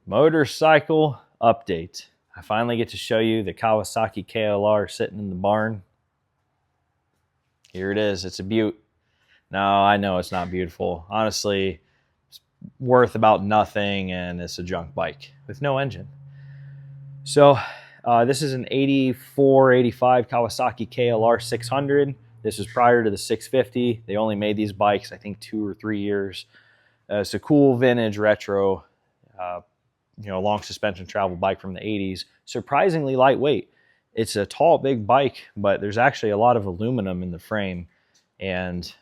Motorcycle update. I finally get to show you the Kawasaki KLR sitting in the barn. Here it is. It's a beaut. No, I know it's not beautiful. Honestly, it's worth about nothing, and it's a junk bike with no engine. So this is an 84, 85 Kawasaki KLR 600. This is prior to the 650. They only made these bikes, I think, 2 or 3 years. It's a cool vintage retro long suspension travel bike from the 80s. Surprisingly lightweight. It's a tall, big bike, but there's actually a lot of aluminum in the frame. And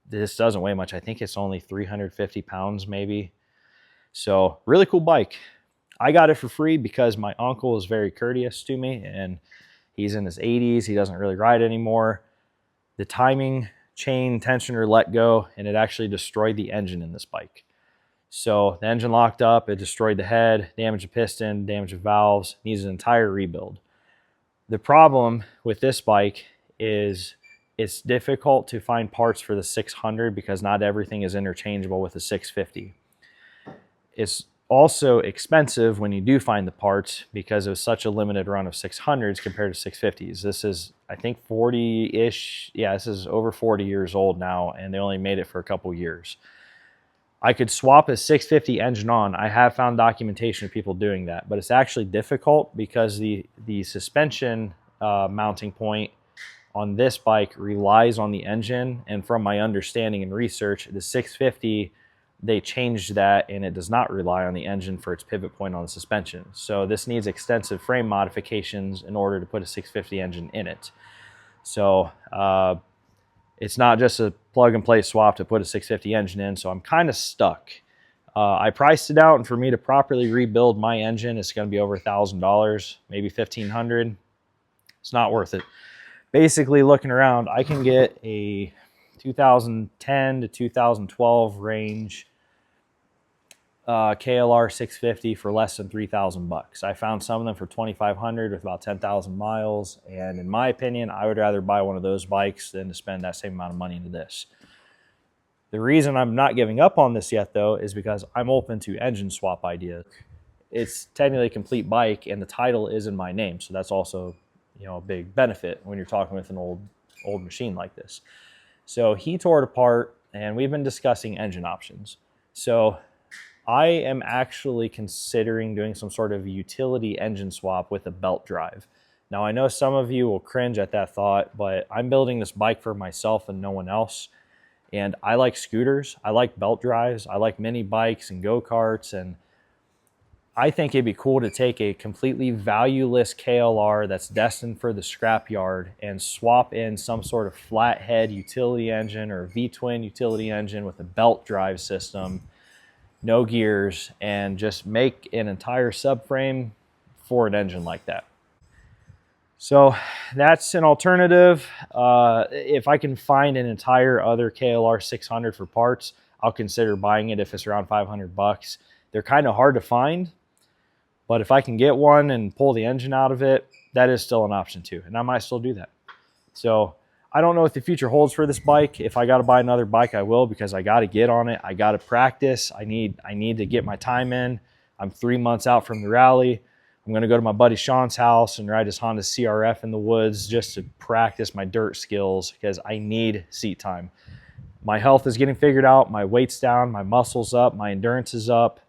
this doesn't weigh much. I think it's only 350 pounds maybe. So really cool bike. I got it for free because my uncle is very courteous to me, and he's in his 80s. He doesn't really ride anymore. The timing chain tensioner let go, and it actually destroyed the engine in this bike. So the engine locked up, it destroyed the head, damaged the piston, damaged the valves, needs an entire rebuild. The problem with this bike is it's difficult to find parts for the 600 because not everything is interchangeable with the 650. It's also expensive when you do find the parts because it was such a limited run of 600s compared to 650s. This is, I think, 40-ish. Yeah, this is over 40 years old now, and they only made it for a couple years. I could swap a 650 engine on. I have found documentation of people doing that, but it's actually difficult because the suspension mounting point on this bike relies on the engine. And from my understanding and research, the 650, they changed that, and it does not rely on the engine for its pivot point on the suspension. So this needs extensive frame modifications in order to put a 650 engine in it. So it's not just a plug and play swap to put a 650 engine in, so I'm kind of stuck. I priced it out, and for me to properly rebuild my engine, it's going to be over $1,000, maybe $1,500. It's not worth it. Basically, looking around, I can get a 2010 to 2012 range KLR 650 for less than $3,000. I found some of them for $2,500 with about 10,000 miles, and in my opinion, I would rather buy one of those bikes than to spend that same amount of money into this. The reason I'm not giving up on this yet, though, is because I'm open to engine swap ideas. It's technically a complete bike, and the title is in my name, so that's also, a big benefit when you're talking with an old machine like this. So he tore it apart, and we've been discussing engine options. So I am actually considering doing some sort of utility engine swap with a belt drive. Now, I know some of you will cringe at that thought, but I'm building this bike for myself and no one else. And I like scooters, I like belt drives, I like mini bikes and go-karts, and I think it'd be cool to take a completely valueless KLR that's destined for the scrapyard and swap in some sort of flathead utility engine or V-twin utility engine with a belt drive system, no gears, and just make an entire subframe for an engine like that. So that's an alternative. If I can find an entire other KLR 600 for parts, I'll consider buying it if it's around $500. They're kind of hard to find, but if I can get one and pull the engine out of it, that is still an option too, and I might still do that. So I don't know what the future holds for this bike. If I got to buy another bike, I will, because I got to get on it. I got to practice. I need to get my time in. I'm 3 months out from the rally. I'm going to go to my buddy Sean's house and ride his Honda CRF in the woods just to practice my dirt skills, because I need seat time. My health is getting figured out. My weight's down. My muscle's up. My endurance is up.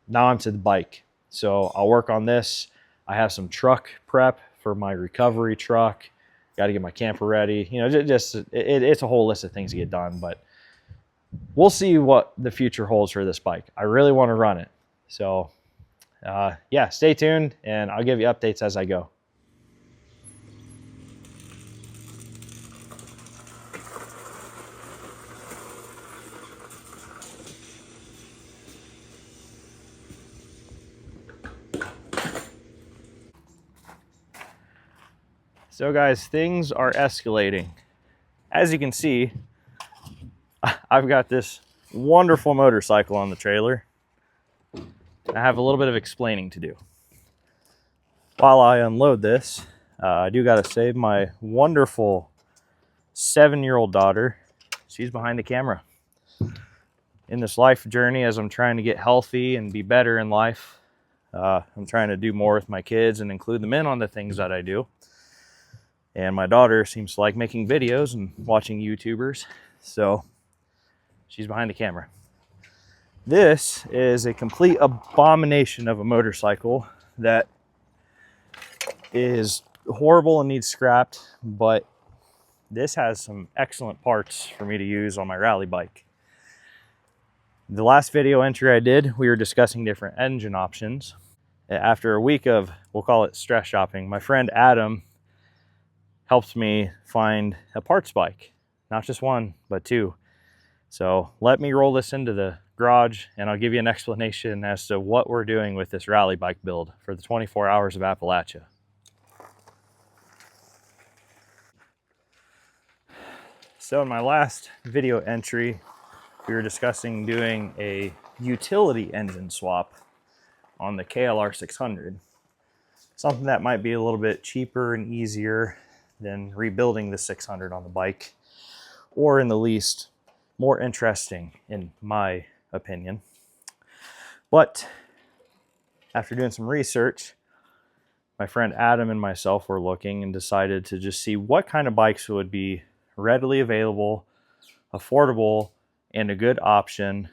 Now I'm to the bike. So I'll work on this. I have some truck prep for my recovery truck. Got to get my camper ready. It's a whole list of things to get done, but we'll see what the future holds for this bike. I really want to run it. So yeah, stay tuned, and I'll give you updates as I go. So guys, things are escalating. As you can see, I've got this wonderful motorcycle on the trailer. I have a little bit of explaining to do. While I unload this, I do got to save my wonderful 7-year-old daughter. She's behind the camera. In this life journey, as I'm trying to get healthy and be better in life, I'm trying to do more with my kids and include them in on the things that I do. And my daughter seems to like making videos and watching YouTubers, so she's behind the camera. This is a complete abomination of a motorcycle that is horrible and needs scrapped, but this has some excellent parts for me to use on my rally bike. The last video entry I did, we were discussing different engine options. After a week of, we'll call it stress shopping, my friend Adam helped me find a parts bike. Not just one, but two. So let me roll this into the garage and I'll give you an explanation as to what we're doing with this rally bike build for the 24 hours of Appalachia. So in my last video entry, we were discussing doing a utility engine swap on the KLR 600. Something that might be a little bit cheaper and easier than rebuilding the 600 on the bike, or in the least, more interesting in my opinion. But after doing some research, my friend Adam and myself were looking and decided to just see what kind of bikes would be readily available, affordable, and a good option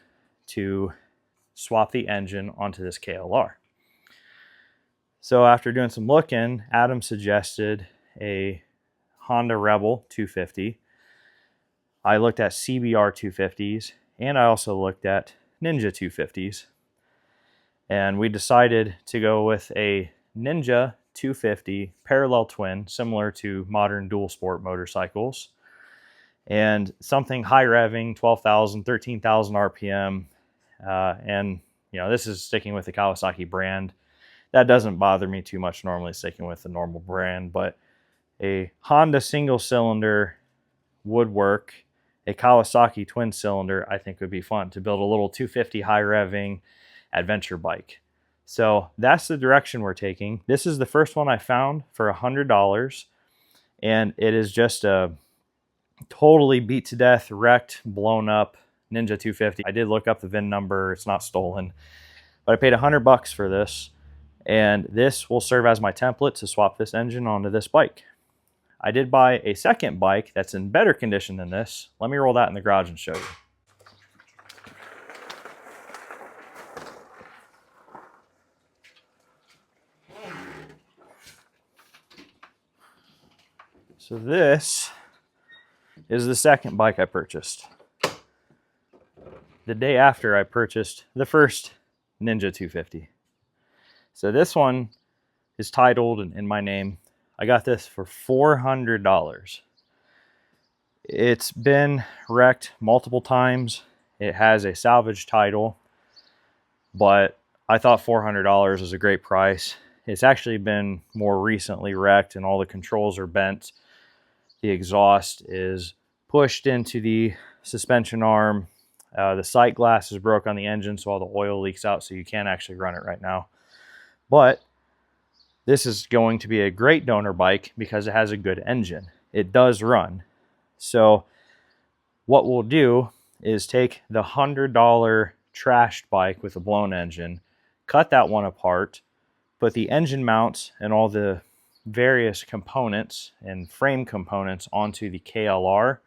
to swap the engine onto this KLR. So after doing some looking, Adam suggested a Honda Rebel 250. I looked at CBR 250s, and I also looked at Ninja 250s. And we decided to go with a Ninja 250 parallel twin, similar to modern dual sport motorcycles, and something high revving, 12,000, 13,000 RPM. And you know, this is sticking with the Kawasaki brand. That doesn't bother me too much, normally sticking with the normal brand, but a Honda single cylinder would work. A Kawasaki twin cylinder I think would be fun to build a little 250 high revving adventure bike. So that's the direction we're taking. This is the first one I found for $100, and it is just a totally beat to death, wrecked, blown up Ninja 250. I did look up the VIN number, it's not stolen, but I paid $100 for this, and this will serve as my template to swap this engine onto this bike. I did buy a second bike that's in better condition than this. Let me roll that in the garage and show you. So this is the second bike I purchased. The day after I purchased the first Ninja 250. So this one is titled in my name. I got this for $400. It's been wrecked multiple times. It has a salvage title, but I thought $400 was a great price. It's actually been more recently wrecked and all the controls are bent. The exhaust is pushed into the suspension arm. The sight glass is broke on the engine, so all the oil leaks out, so you can't actually run it right now. But this is going to be a great donor bike because it has a good engine. It does run. So what we'll do is take the $100 trashed bike with a blown engine, cut that one apart, put the engine mounts and all the various components and frame components onto the KLR,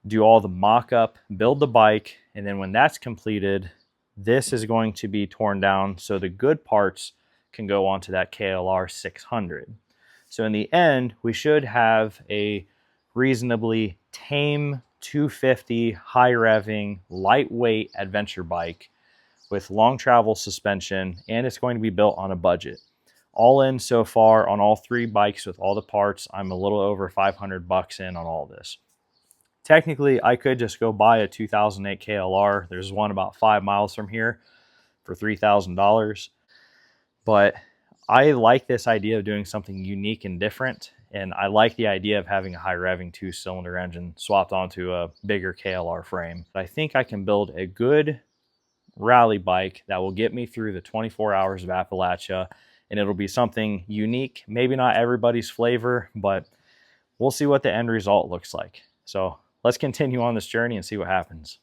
do all the mock-up, build the bike, and then when that's completed, this is going to be torn down so the good parts can go onto that KLR 600. So in the end, we should have a reasonably tame 250 high revving, lightweight adventure bike with long travel suspension, and it's going to be built on a budget. All in so far on all three bikes with all the parts, I'm a little over $500 in on all this. Technically, I could just go buy a 2008 KLR. There's one about 5 miles from here for $3,000. But I like this idea of doing something unique and different. And I like the idea of having a high revving 2-cylinder engine swapped onto a bigger KLR frame. I think I can build a good rally bike that will get me through the 24 hours of Appalachia. And it'll be something unique, maybe not everybody's flavor, but we'll see what the end result looks like. So let's continue on this journey and see what happens.